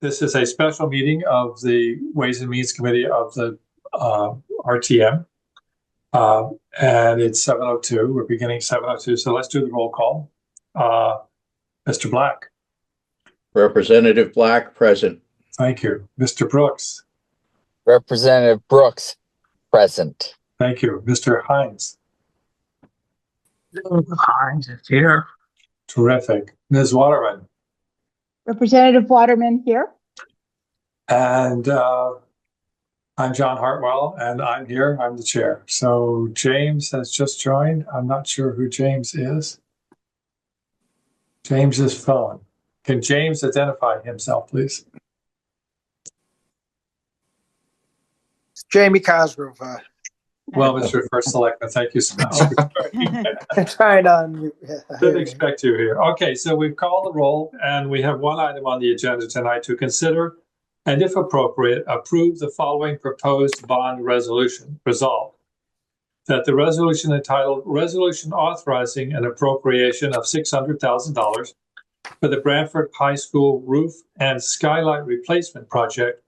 This is a special meeting of the Ways and Means Committee of the RTM. And it's 7:02. We're beginning 7:02. So let's do the roll call. Mr. Black. Representative Black, present. Thank you. Mr. Brooks. Representative Brooks, present. Thank you. Mr. Hines. Hines is here. Terrific. Ms. Waterman. Representative Waterman here. And I'm John Hartwell, and I'm here. I'm the chair. So James has just joined. I'm not sure who James is. James's phone. Can James identify himself, please? It's Jamie Cosgrove. Well, Mr. First Selectman, thank you so much. I'm trying to unmute. Didn't expect you here. Okay, so we've called the roll, and we have one item on the agenda tonight to consider, and if appropriate, approve the following proposed bond resolution. Resolved that the resolution entitled Resolution Authorizing an Appropriation of $600,000 for the Brantford High School Roof and Skylight Replacement Project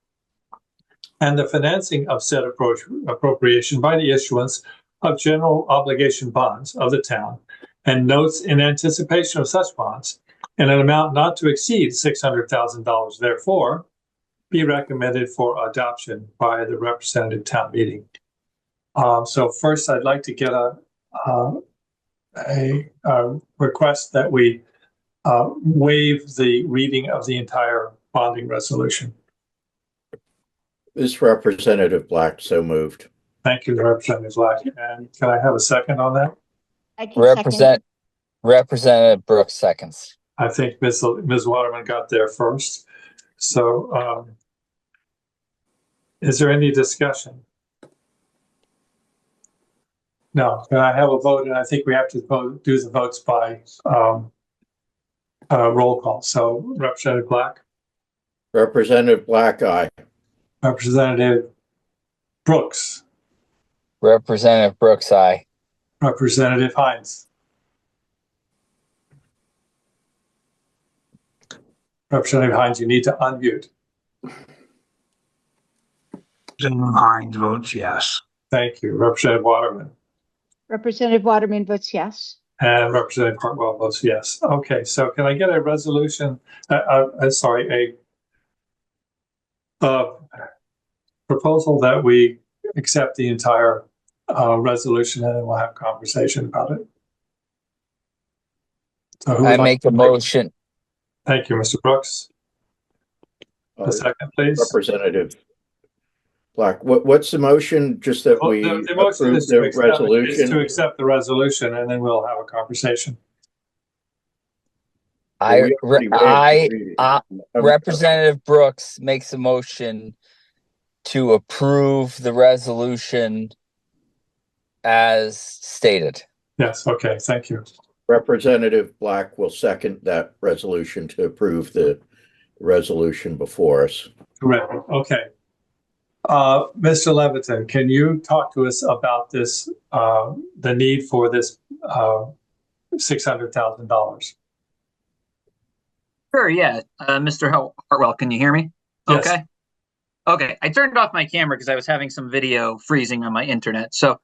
and the financing of said appropriation by the issuance of general obligation bonds of the town and notes in anticipation of such bonds in an amount not to exceed $600,000, therefore, be recommended for adoption by the representative town meeting. So first, I'd like to get a request that we waive the reading of the entire bonding resolution. This Representative Black, so moved. Thank you, Representative Black. And can I have a second on that? I can second. Representative Brooks seconds. I think Ms. Waterman got there first. So is there any discussion? No. Can I have a vote? And I think we have to do the votes by roll call. So Representative Black? Representative Black, aye. Representative Brooks? Representative Brooks, aye. Representative Hines? Representative Hines, you need to unmute. Representative Hines votes yes. Thank you. Representative Waterman? Representative Waterman votes yes. And Representative Hartwell votes yes. Okay, so can I get a resolution, a proposal that we accept the entire resolution, and then we'll have a conversation about it. So I make a motion. Thank you, Mr. Brooks. A second, please. Representative Black, what's the motion? Just that we the motion approve is to the accept, resolution? is to accept the resolution, and then we'll have a conversation. Representative Brooks makes a motion to approve the resolution as stated. Yes, okay, thank you. Representative Black will second that resolution to approve the resolution before us. Correct. Okay. Mr. Leviton, can you talk to us about this, the need for this $600,000? Sure, yeah. Mr. Hartwell, can you hear me? Yes. Okay. Okay, I turned off my camera because I was having some video freezing on my internet. So,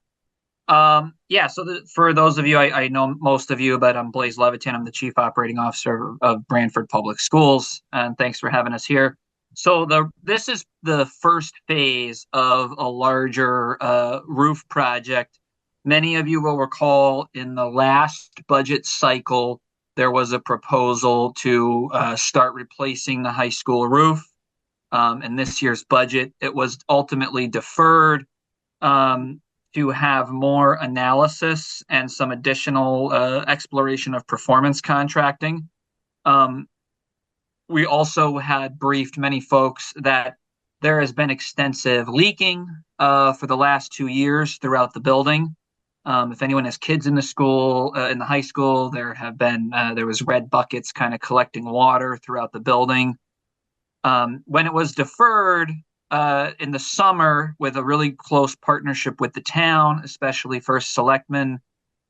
for those of you, I know most of you, but I'm Blaise Leviton. I'm the Chief Operating Officer of Brantford Public Schools, and thanks for having us here. So this is the first phase of a larger roof project. Many of you will recall in the last budget cycle, there was a proposal to start replacing the high school roof. In this year's budget, it was ultimately deferred to have more analysis and some additional exploration of performance contracting. We also had briefed many folks that there has been extensive leaking for the last 2 years throughout the building. If anyone has kids in the school, in the high school, there was red buckets kind of collecting water throughout the building. When it was deferred in the summer with a really close partnership with the town, especially First Selectman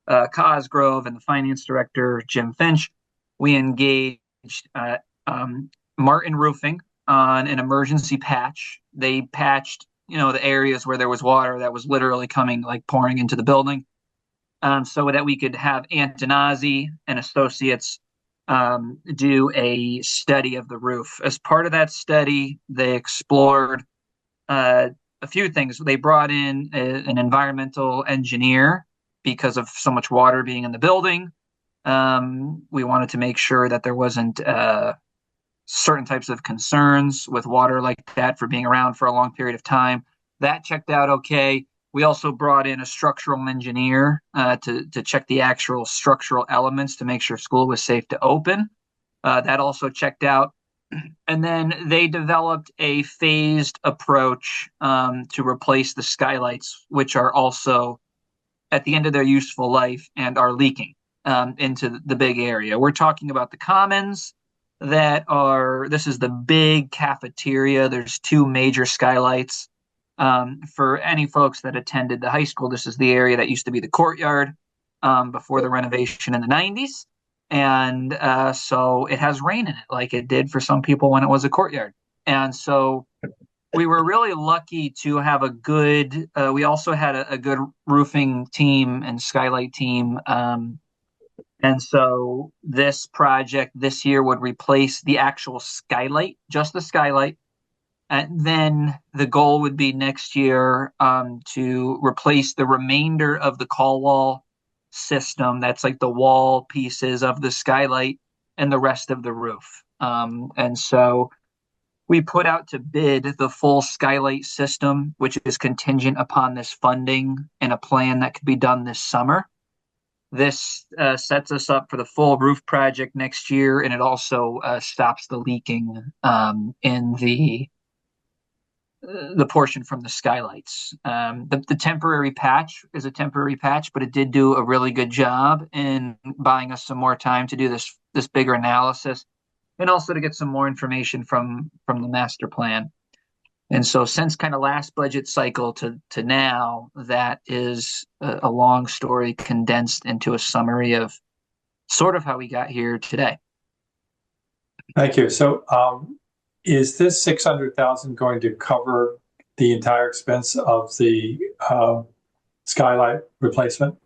Cosgrove and the finance director, Jim Finch, we engaged Martin Roofing on an emergency patch. They patched, the areas where there was water that was literally coming, like pouring into the building, so that we could have Antonazzi and associates do a study of the roof. As part of that study, they explored a few things. They brought in an environmental engineer because of so much water being in the building. We wanted to make sure that there wasn't certain types of concerns with water like that for being around for a long period of time. That checked out okay. We also brought in a structural engineer to check the actual structural elements to make sure school was safe to open. That also checked out. And then they developed a phased approach to replace the skylights, which are also at the end of their useful life and are leaking into the big area. We're talking about the commons this is the big cafeteria. There's two major skylights. For any folks that attended the high school, this is the area that used to be the courtyard before the renovation in the 90s. And so it has rain in it, like it did for some people when it was a courtyard. And so we were really lucky to have we also had a good roofing team and skylight team. And so this project this year would replace the actual skylight, just the skylight. And then the goal would be next year to replace the remainder of the call wall system. That's like the wall pieces of the skylight and the rest of the roof. And so we put out to bid the full skylight system, which is contingent upon this funding and a plan that could be done this summer. This sets us up for the full roof project next year, and it also stops the leaking in the portion from the skylights. The temporary patch is a temporary patch, but it did do a really good job in buying us some more time to do this bigger analysis, and also to get some more information from the master plan. And so since kind of last budget cycle to now, that is a long story condensed into a summary of sort of how we got here today. Thank you. So is this 600,000 going to cover the entire expense of the skylight replacement?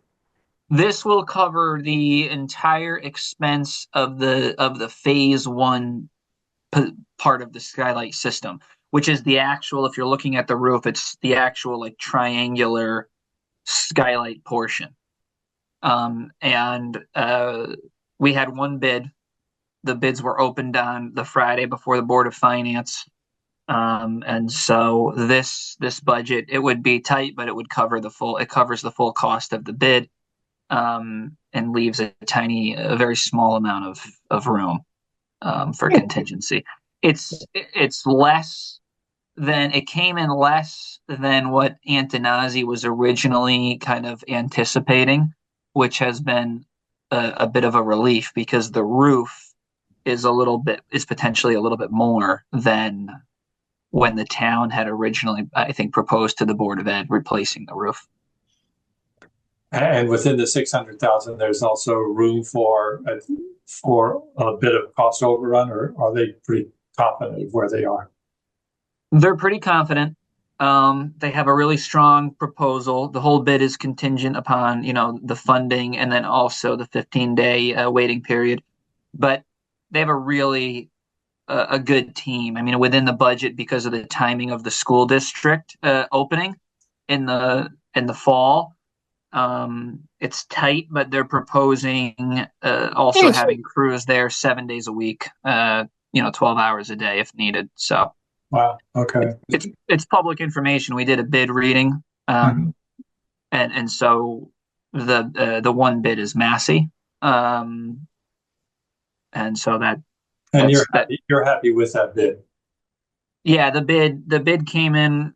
This will cover the entire expense of the phase one part of the skylight system, which is the actual, if you're looking at the roof, it's the actual like triangular skylight portion. And we had one bid. The bids were opened on the Friday before the Board of Finance. And so this budget, it would be tight, but it covers the full cost of the bid, and leaves a very small amount of room for contingency. It came in less than what Antonazzi was originally kind of anticipating, which has been a bit of a relief because the roof is potentially a little bit more than when the town had originally, I think, proposed to the Board of Ed replacing the roof. And within the 600,000, there's also room for a bit of cost overrun, or are they pretty confident of where they are? They're pretty confident. They have a really strong proposal. The whole bid is contingent upon, the funding and then also the 15-day waiting period. But they have a really a good team. I mean, within the budget, because of the timing of the school district opening in the fall, it's tight. But they're proposing also having crews there 7 days a week, 12 hours a day if needed. So, wow, okay, it's public information. We did a bid reading, and so the one bid is Massey. And so you're happy with that bid? Yeah, the bid came in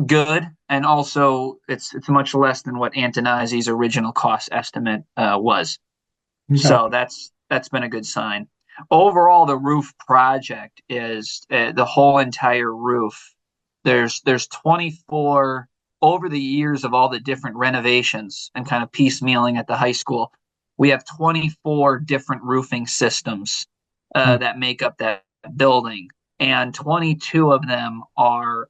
good, and also it's much less than what Antonazzi's original cost estimate was. Okay. So that's been a good sign. Overall, the roof project is the whole entire roof. There's 24 over the years of all the different renovations and kind of piecemealing at the high school. We have 24 different roofing systems that make up that building. and 22 of them are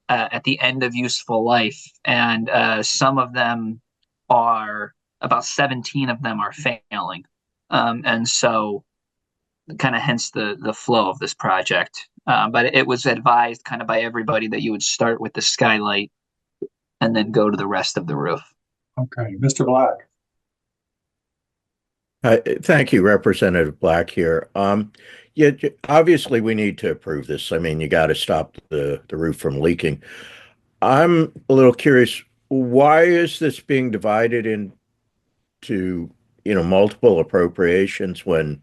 at the end of useful life, and some of them are about 17 of them are failing, and so kind of hence the flow of this project. But it was advised kind of by everybody that you would start with the skylight and then go to the rest of the roof. Okay, Mr. Black. Thank you, Representative Black here. Yeah, obviously we need to approve this. I mean, you got to stop the roof from leaking. I'm a little curious, why is this being divided into, multiple appropriations when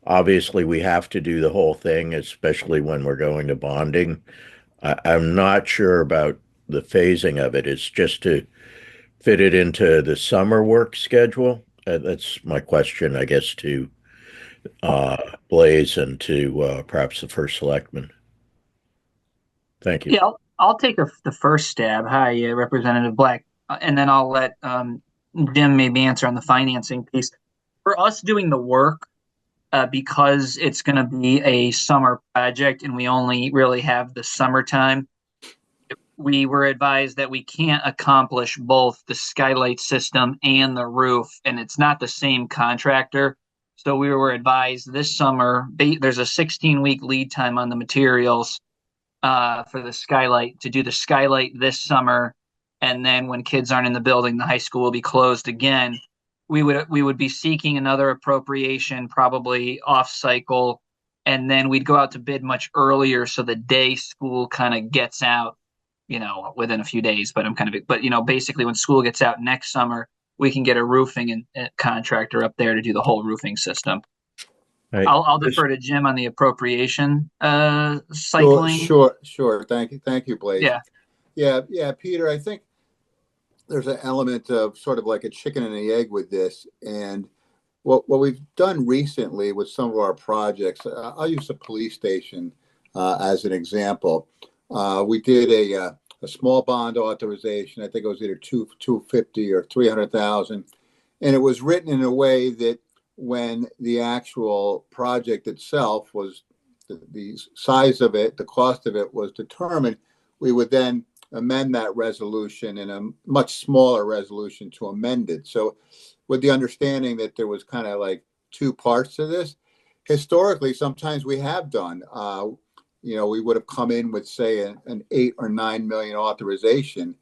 obviously we have to do the whole thing, especially when we're going to bonding? I'm not sure about the phasing of it. It's just to fit it into the summer work schedule. That's my question, I guess, to Blaze and to perhaps the first selectman. Thank you. Yeah, I'll take the first stab. Hi, Representative Black, and then I'll let Jim maybe answer on the financing piece. For us doing the work, because it's going to be a summer project and we only really have the summertime, we were advised that we can't accomplish both the skylight system and the roof, and it's not the same contractor. So we were advised this summer, there's a 16-week lead time on the materials for the skylight, to do the skylight this summer, and then when kids aren't in the building, the high school will be closed again. We would be seeking another appropriation, probably off cycle, and then we'd go out to bid much earlier, so the day school kind of gets out, within a few days. But basically when school gets out next summer, we can get a roofing and contractor up there to do the whole roofing system. Right. I'll defer to Jim on the appropriation cycling. Sure. Thank you, Blaze. Yeah, Peter, I think there's an element of sort of like a chicken and the egg with this. And what we've done recently with some of our projects, I'll use the police station as an example. We did a small bond authorization. I think it was either 250 or 300,000, and it was written in a way that when the actual project itself was the size of it, the cost of it was determined, we would then amend that resolution in a much smaller resolution to amend it. So with the understanding that there was kind of like two parts to this, historically, sometimes we have done, we would have come in with, say, an 8 or 9 million authorization.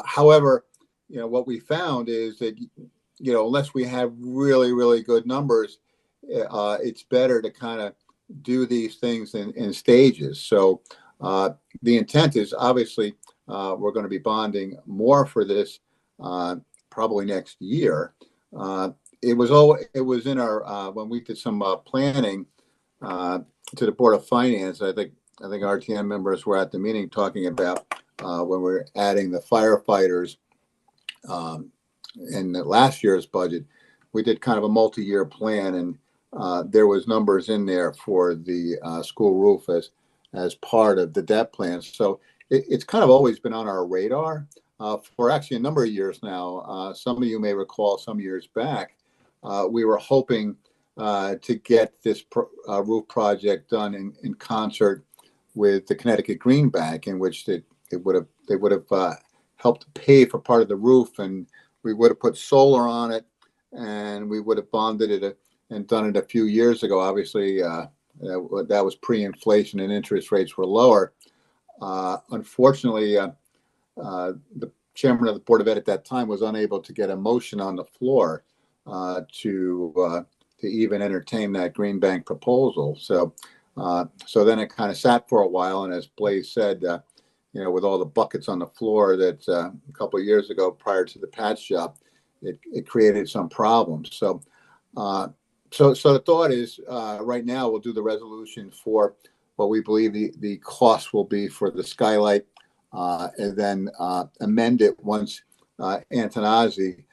However, what we found is that, unless we have really, really good numbers, it's better to kind of do these things in stages. So the intent is obviously we're going to be bonding more for this probably next year. It was in our when we did some planning to the Board of Finance. I think RTM members were at the meeting talking about when we're adding the firefighters in the last year's budget. We did kind of a multi-year plan, and there was numbers in there for the school roof as part of the debt plan. So it's kind of always been on our radar for actually a number of years now. Some of you may recall some years back, we were hoping to get this roof project done in concert with the Connecticut Green Bank, in which they would have helped pay for part of the roof, and we would have put solar on it, and we would have bonded it and done it a few years ago. Obviously, that was pre-inflation and interest rates were lower. Unfortunately, the chairman of the Board of Ed at that time was unable to get a motion on the floor to even entertain that Green Bank proposal. So then it kind of sat for a while, and as Blaze said, with all the buckets on the floor that a couple of years ago prior to the patch job, it created some problems. So the thought is right now we'll do the resolution for what we believe the cost will be for the skylight, and then amend it once Antonazzi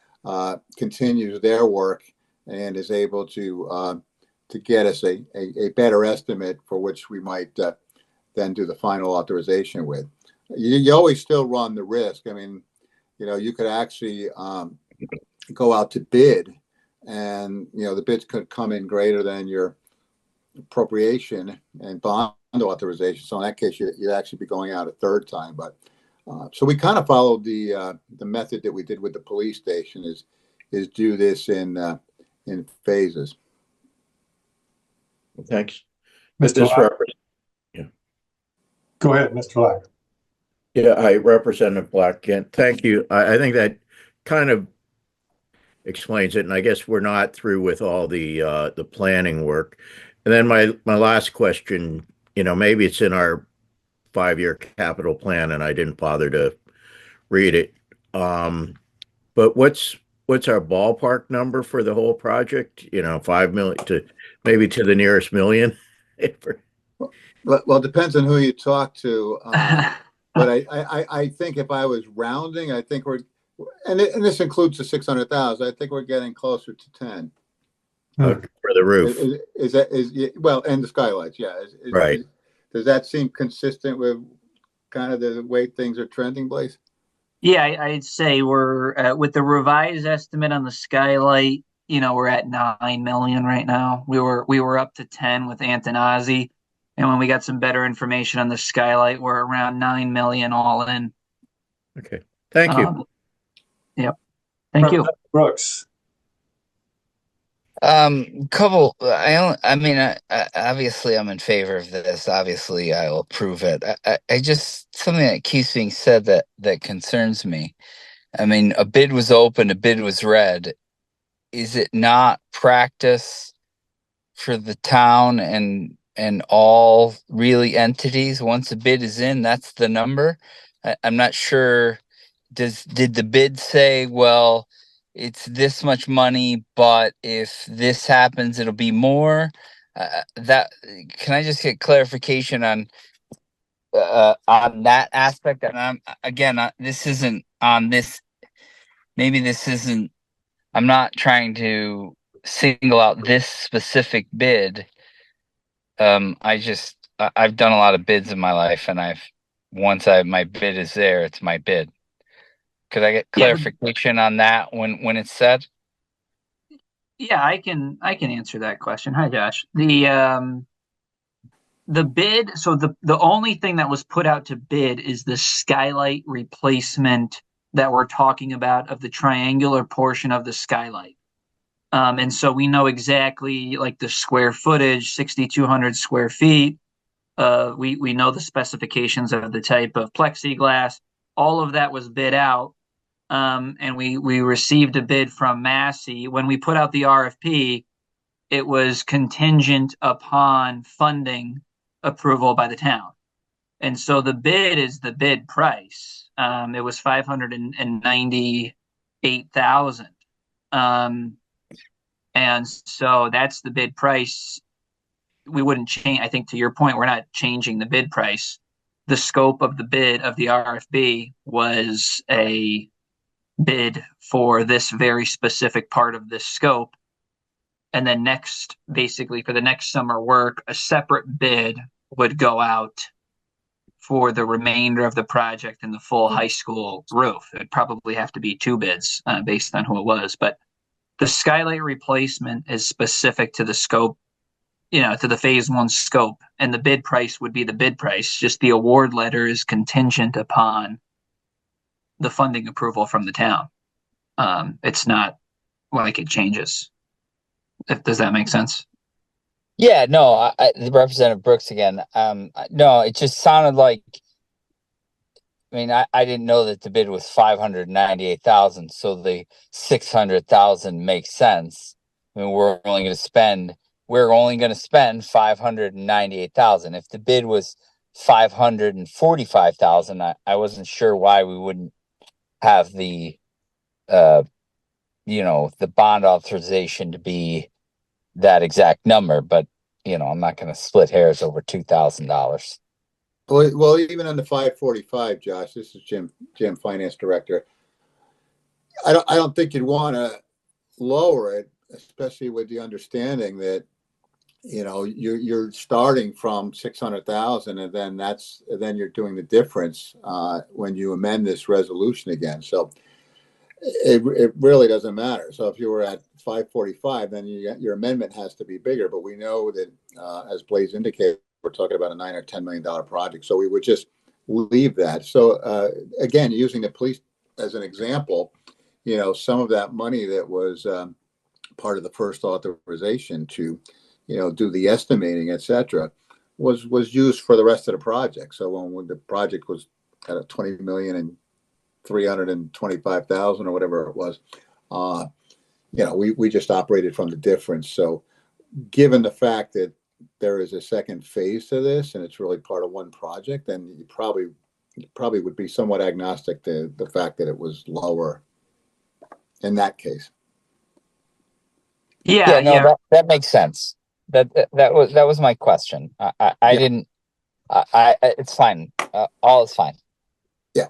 continues their work and is able to get us a better estimate for which we might then do the final authorization with. You always still run the risk. I mean, you could actually go out to bid, and the bids could come in greater than your appropriation and bond authorization. So in that case, you'd actually be going out a third time. But so we kind of followed the method that we did with the police station is do this in phases. Thanks. Mr. This Lack? Yeah. Go ahead, Mr. Lack. Yeah, I Representative Black again. Thank you. I think that kind of explains it, and I guess we're not through with all the planning work. And then my last question, maybe it's in our 5-year capital plan, and I didn't bother to read it. But what's our ballpark number for the whole project? 5 million to maybe to the nearest million. Well, it depends on who you talk to. But I think if I was rounding, I think and this includes the 600,000. I think we're getting closer to 10. For the roof. Well, and the skylights, yeah. Right. Does that seem consistent with kind of the way things are trending, Blaze? Yeah, I'd say we're with the revised estimate on the skylight. We're at 9 million right now. We were up to 10 with Antonazi, and when we got some better information on the skylight, we're around 9 million all in. Okay, thank you. Yep, thank you, Brooks. Couple. I mean, obviously, I'm in favor of this. Obviously, I will approve it. I just something that keeps being said that concerns me. I mean, a bid was open, a bid was read. Is it not practice for the town and all really entities? Once a bid is in, that's the number. I'm not sure. Did the bid say, well, it's this much money, but if this happens, it'll be more? That can I just get clarification on that aspect? And this isn't on this. Maybe this isn't. I'm not trying to single out this specific bid. I've done a lot of bids in my life, and my bid is there, it's my bid. Could I get clarification on that when it's said? Yeah, I can answer that question. Hi, Josh. The bid. So the only thing that was put out to bid is the skylight replacement that we're talking about, of the triangular portion of the skylight. And so we know exactly like the square footage, 6,200 square feet. We know the specifications of the type of plexiglass. All of that was bid out. And we received a bid from Massey. When we put out the RFP, it was contingent upon funding approval by the town. And so the bid is the bid price. It was 598,000. And so that's the bid price. We wouldn't change. I think to your point, we're not changing the bid price. The scope of the bid of the RFP was a bid for this very specific part of this scope. And then basically for the next summer work, a separate bid would go out for the remainder of the project and the full high school roof. It'd probably have to be 2 bids based on who it was. But the skylight replacement is specific to the scope, to the phase 1 scope, and the bid price would be the bid price. Just the award letter is contingent upon the funding approval from the town. It's not like it changes. Does that make sense? Yeah, no, Representative Brooks again. No, it just sounded like. I mean, I didn't know that the bid was 598,000, so the 600,000 makes sense. I mean, we're only going to spend 598,000. If the bid was 545,000, I wasn't sure why we wouldn't have the bond authorization to be that exact number. But I'm not going to split hairs over $2,000. Well, even on the 545, Josh, this is Jim, Finance Director. I don't think you'd want to lower it, especially with the understanding that you're starting from 600,000, and then you're doing the difference when you amend this resolution again. So it really doesn't matter. So if you were at 545, then your amendment has to be bigger. But we know that, as Blaze indicated, we're talking about a $9 or $10 million project. So we would just leave that. So again, using the police as an example, some of that money that was part of the first authorization to, do the estimating, et cetera, was used for the rest of the project. So when the project was at a 20,325,000 or whatever it was, we just operated from the difference. So given the fact that there is a second phase to this and it's really part of one project, then you probably would be somewhat agnostic to the fact that it was lower in that case. Yeah, no, that makes sense. That was my question. I didn't. It's fine. All is fine. Yeah,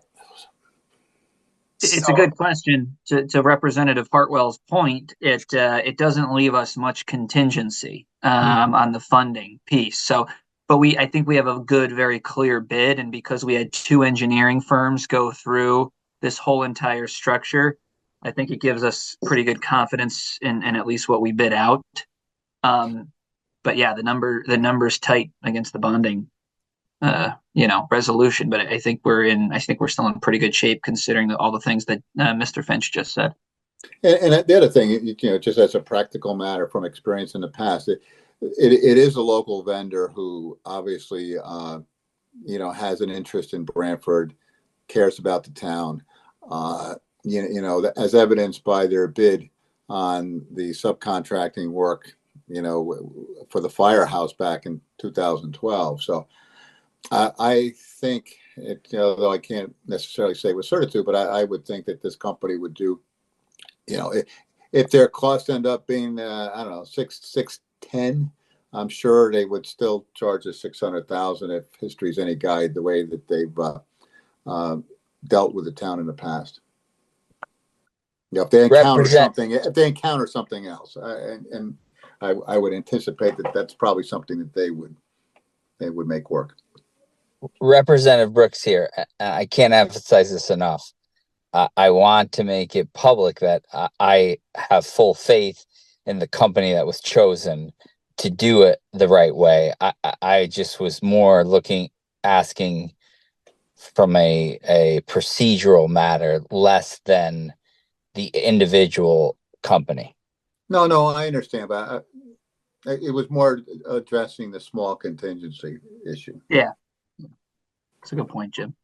it's a good question. To Representative Hartwell's point, it doesn't leave us much contingency on the funding piece. So, but I think we have a good, very clear bid, and because we had 2 engineering firms go through this whole entire structure, I think it gives us pretty good confidence in at least what we bid out. But yeah, the number's tight against the bonding, resolution. But I think we're still in pretty good shape considering all the things that Mr. Finch just said. And the other thing, just as a practical matter from experience in the past, it is a local vendor who obviously, has an interest in Branford, cares about the town. As evidenced by their bid on the subcontracting work, for the firehouse back in 2012. So I think, though I can't necessarily say with certitude, but I would think that this company would do, if their costs end up being, I don't know, 610, I'm sure they would still charge us 600,000 if history's any guide, the way that they've dealt with the town in the past. If they encounter something else, and I would anticipate that that's probably something that they would make work. Representative Brooks here. I can't emphasize this enough. I want to make it public that I have full faith in the company that was chosen to do it the right way. I just was more asking from a procedural matter, less than the individual company. No, I understand, but it was more addressing the small contingency issue. Yeah, that's a good point, Jim.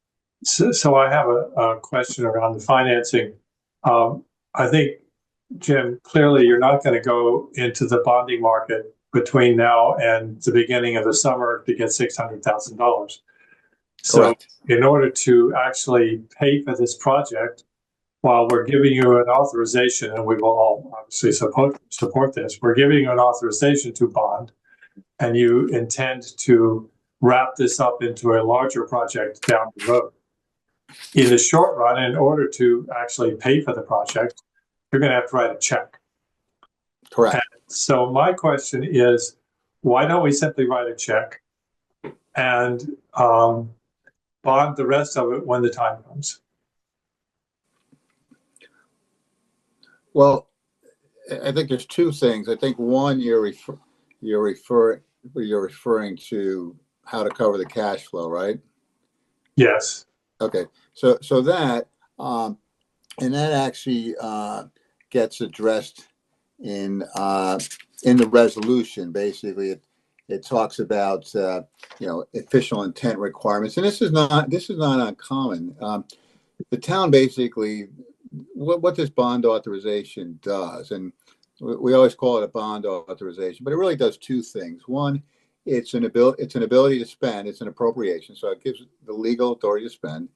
So I have a question around the financing. I think, Jim, clearly you're not going to go into the bonding market between now and the beginning of the summer to get $600,000. So Correct. in order to actually pay for this project, while we're giving you an authorization, and we will all obviously support this, we're giving you an authorization to bond, and you intend to wrap this up into a larger project down the road. In the short run, in order to actually pay for the project, you're going to have to write a check. Correct. And so my question is, why don't we simply write a check and bond the rest of it when the time comes? Well, I think there's 2 things. I think one, you're referring to how to cover the cash flow, right? Yes. Okay. So that and that actually gets addressed in the resolution. Basically, it talks about official intent requirements, and this is not uncommon. The town basically, what this bond authorization does, and we always call it a bond authorization, but it really does 2 things. One, it's an ability to spend. It's an appropriation, so it gives the legal authority to spend,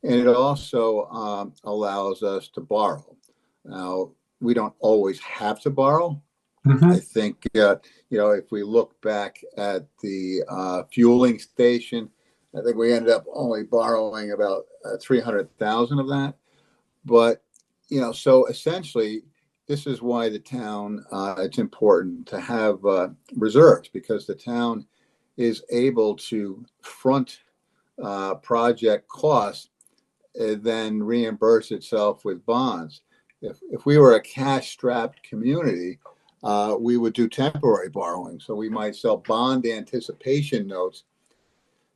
and it also allows us to borrow. Now, we don't always have to borrow. I think if we look back at the fueling station, I think we ended up only borrowing about 300,000 of that. But so essentially, this is why the town, it's important to have reserves, because the town is able to front project costs and then reimburse itself with bonds. If we were a cash-strapped community, we would do temporary borrowing. So we might sell bond anticipation notes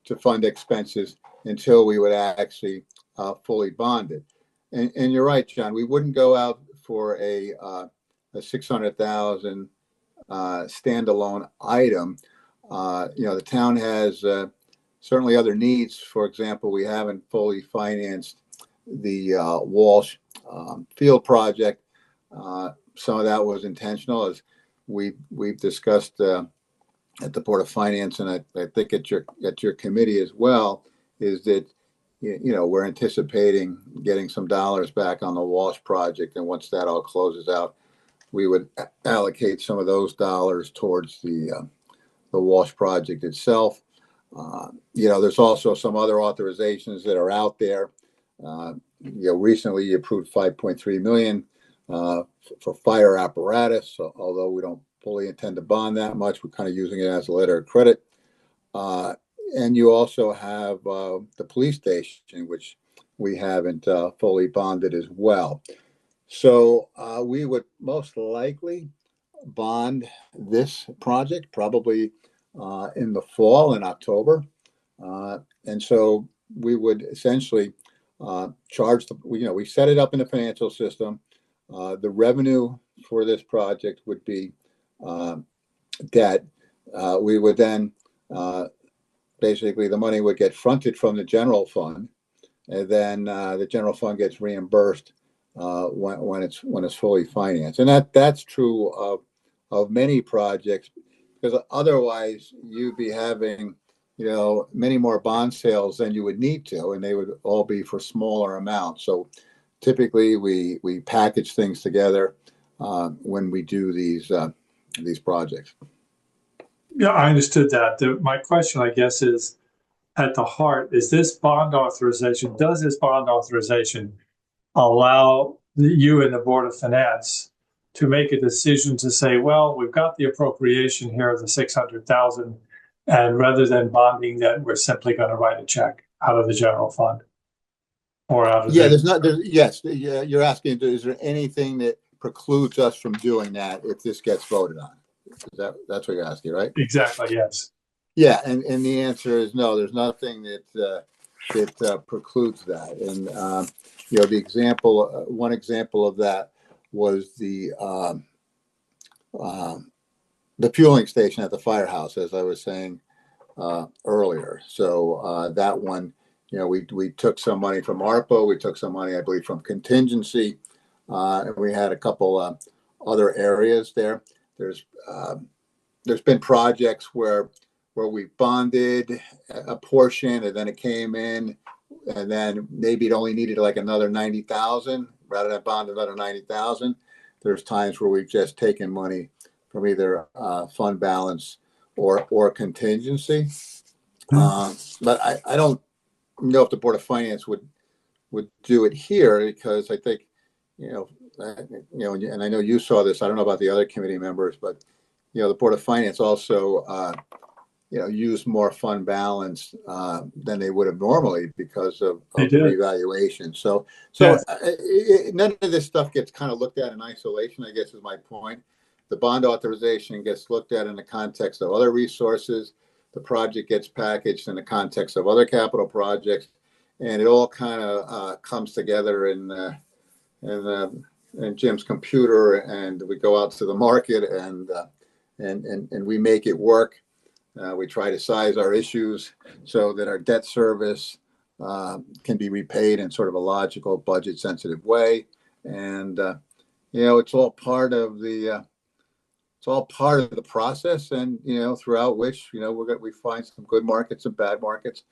to fund expenses until we would actually fully bond it. And you're right, John. We wouldn't go out for a 600,000 standalone item. The town has certainly other needs. For example, we haven't fully financed the Walsh field project. Some of that was intentional, as we've discussed at the Board of Finance, and I think at your committee as well, is that we're anticipating getting some dollars back on the Walsh project, and once that all closes out, we would allocate some of those dollars towards the Walsh project itself. There's also some other authorizations that are out there. Recently you approved 5.3 million for fire apparatus. So although we don't fully intend to bond that much, we're kind of using it as a letter of credit. And you also have the police station, which we haven't fully bonded as well. So we would most likely bond this project probably in the fall, in October. And so we would essentially charge we set it up in the financial system. The revenue for this project would be debt. We would then basically the money would get fronted from the general fund, and then the general fund gets reimbursed when it's fully financed. And that's true of many projects, because otherwise you'd be having many more bond sales than you would need to, and they would all be for smaller amounts. So typically we package things together when we do these projects. Yeah, I understood that. My question, I guess, is at the heart, is this bond authorization, does this bond authorization allow you and the Board of Finance to make a decision to say, well, we've got the appropriation here of the 600,000, and rather than bonding that, we're simply going to write a check out of the general fund? Or out of yes, you're asking, is there anything that precludes us from doing that if this gets voted on? That's what you're asking, right? Exactly, yes. Yeah, and the answer is no. There's nothing that precludes that. And one example of that was the fueling station at the firehouse, as I was saying earlier. So that one, we took some money from ARPA, we took some money, I believe, from contingency, and we had a couple other areas there. There's been projects where we bonded a portion, and then it came in, and then maybe it only needed like another 90,000 rather than bond another 90,000. There's times where we've just taken money from either fund balance or contingency. But I don't know if the Board of Finance would do it here, because I think, and I know you saw this. I don't know about the other committee members, but the Board of Finance also used more fund balance than they would have normally because of the revaluation. So yes. None of this stuff gets kind of looked at in isolation, I guess is my point. The bond authorization gets looked at in the context of other resources. The project gets packaged in the context of other capital projects, and it all kind of comes together in Jim's computer, and we go out to the market and we make it work. We try to size our issues so that our debt service can be repaid in sort of a logical, budget-sensitive way, and it's all part of the process. And throughout which we find some good markets and bad markets.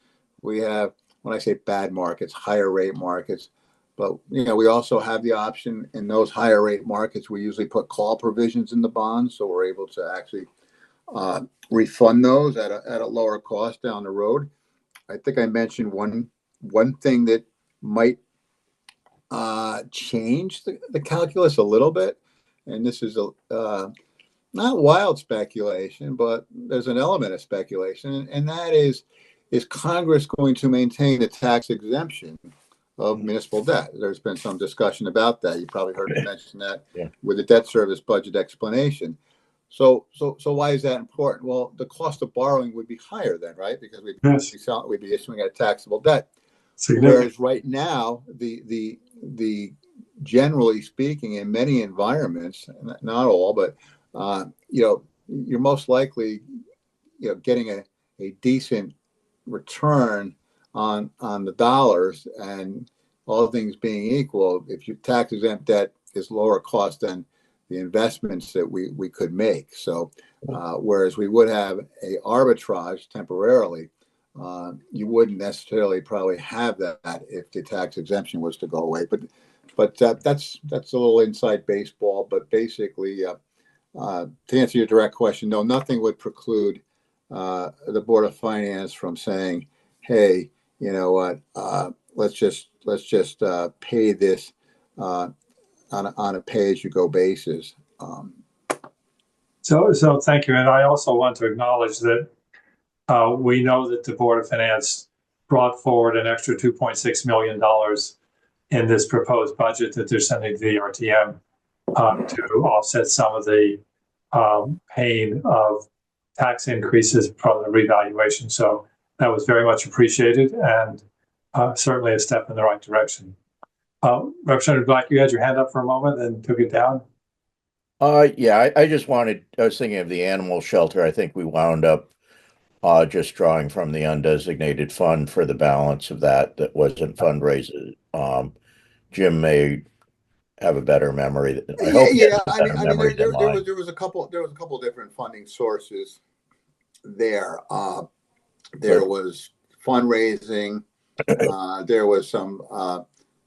We have, when I say bad markets, higher rate markets, but we also have the option in those higher rate markets. We usually put call provisions in the bonds, so we're able to actually refund those at a lower cost down the road. I think I mentioned one thing that might change the calculus a little bit, and this is not wild speculation, but there's an element of speculation, and that is Congress going to maintain a tax exemption of municipal debt. There's been some discussion about that. You probably heard me mention that Yeah. with the debt service budget explanation. So why is that important? Well, the cost of borrowing would be higher then, right? Because we'd be issuing a taxable debt. Whereas right now, the generally speaking, in many environments, not all, but you're most likely, getting a decent return on the dollars, and all things being equal, if your tax exempt debt is lower cost than the investments that we could make. So whereas we would have a arbitrage temporarily, you wouldn't necessarily probably have that if the tax exemption was to go away. But that's a little inside baseball. But basically, to answer your direct question, no, nothing would preclude the Board of Finance from saying, "Hey, you know what? Let's just pay this on a pay-as-you-go basis." So thank you, and I also want to acknowledge that we know that the Board of Finance brought forward an extra $2.6 million in this proposed budget that they're sending to the RTM to offset some of the pain of tax increases from the revaluation. So that was very much appreciated, and certainly a step in the right direction. Representative Black, you had your hand up for a moment and took it down. Yeah, I was thinking of the animal shelter. I think we wound up just drawing from the undesignated fund for the balance of that wasn't fundraisers. Jim may have a better memory. I hope there was a couple different funding sources there. There was fundraising. There was some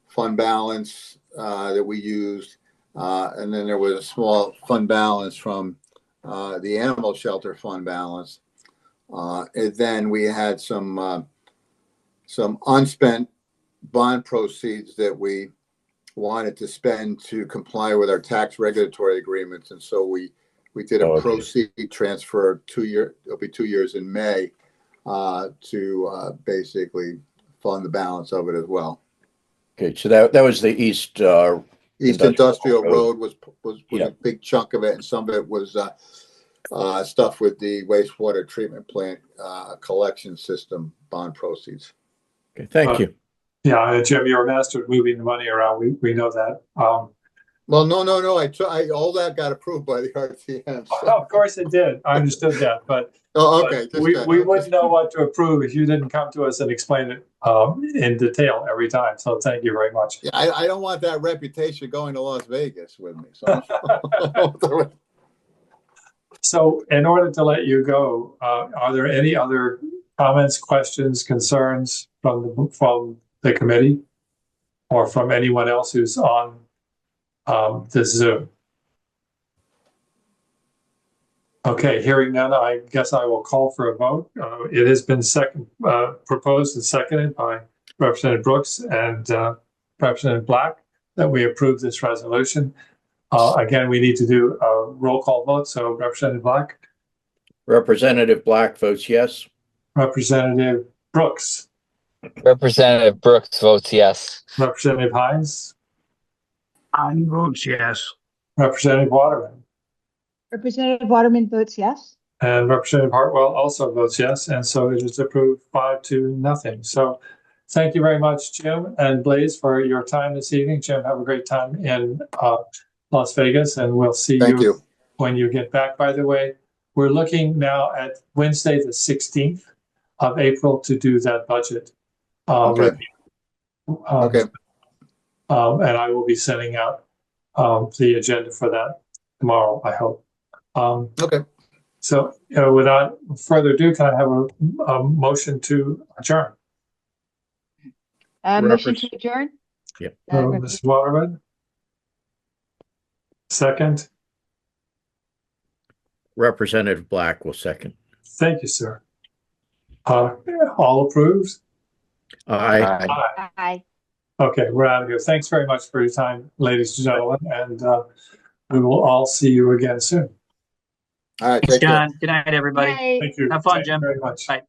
fund balance that we used, and then there was a small fund balance from the animal shelter fund balance. And then we had some unspent bond proceeds that we wanted to spend to comply with our tax regulatory agreements, and so we did a proceed transfer 2 year. It'll be 2 years in May to basically fund the balance of it as well. Okay, so that was the East Industrial Road was a big chunk of it, and some of it was stuff with the wastewater treatment plant collection system bond proceeds. Okay, thank you. Yeah, Jim, you're a master at moving the money around. We know that. Well, no. I all that got approved by the RTM. So. Oh, of course it did. I understood that, but okay. But we wouldn't know what to approve if you didn't come to us and explain it in detail every time. So thank you very much. Yeah, I don't want that reputation going to Las Vegas with me. So. So in order to let you go, are there any other comments, questions, concerns from the committee or from anyone else who's on this Zoom? Okay, hearing none, I guess I will call for a vote. It has been proposed and seconded by Representative Brooks and Representative Black that we approve this resolution. Again, we need to do a roll call vote. So Representative Black. Representative Black votes yes. Representative Brooks. Representative Brooks votes yes. Representative Hines. Hines votes yes. Representative Waterman. Representative Waterman votes yes. And Representative Hartwell also votes yes. And so it is approved 5-0. So thank you very much, Jim and Blaze, for your time this evening. Jim, have a great time in Las Vegas, and we'll see you when you get back. By the way, we're looking now at Wednesday, the 16th of April to do that budget review. And I will be sending out the agenda for that tomorrow, I hope. So without further ado, can I have a motion to adjourn? Motion to adjourn? Yep. Mrs. Waterman? Second? Representative Black will second. Thank you, sir. All approved? Aye. Aye. Okay, we're out of here. Thanks very much for your time, ladies and gentlemen, and we will all see you again soon. All right, Thanks, John. Good night, everybody. Aye. Thank you. Have fun, Thank you Jim. very much. Bye.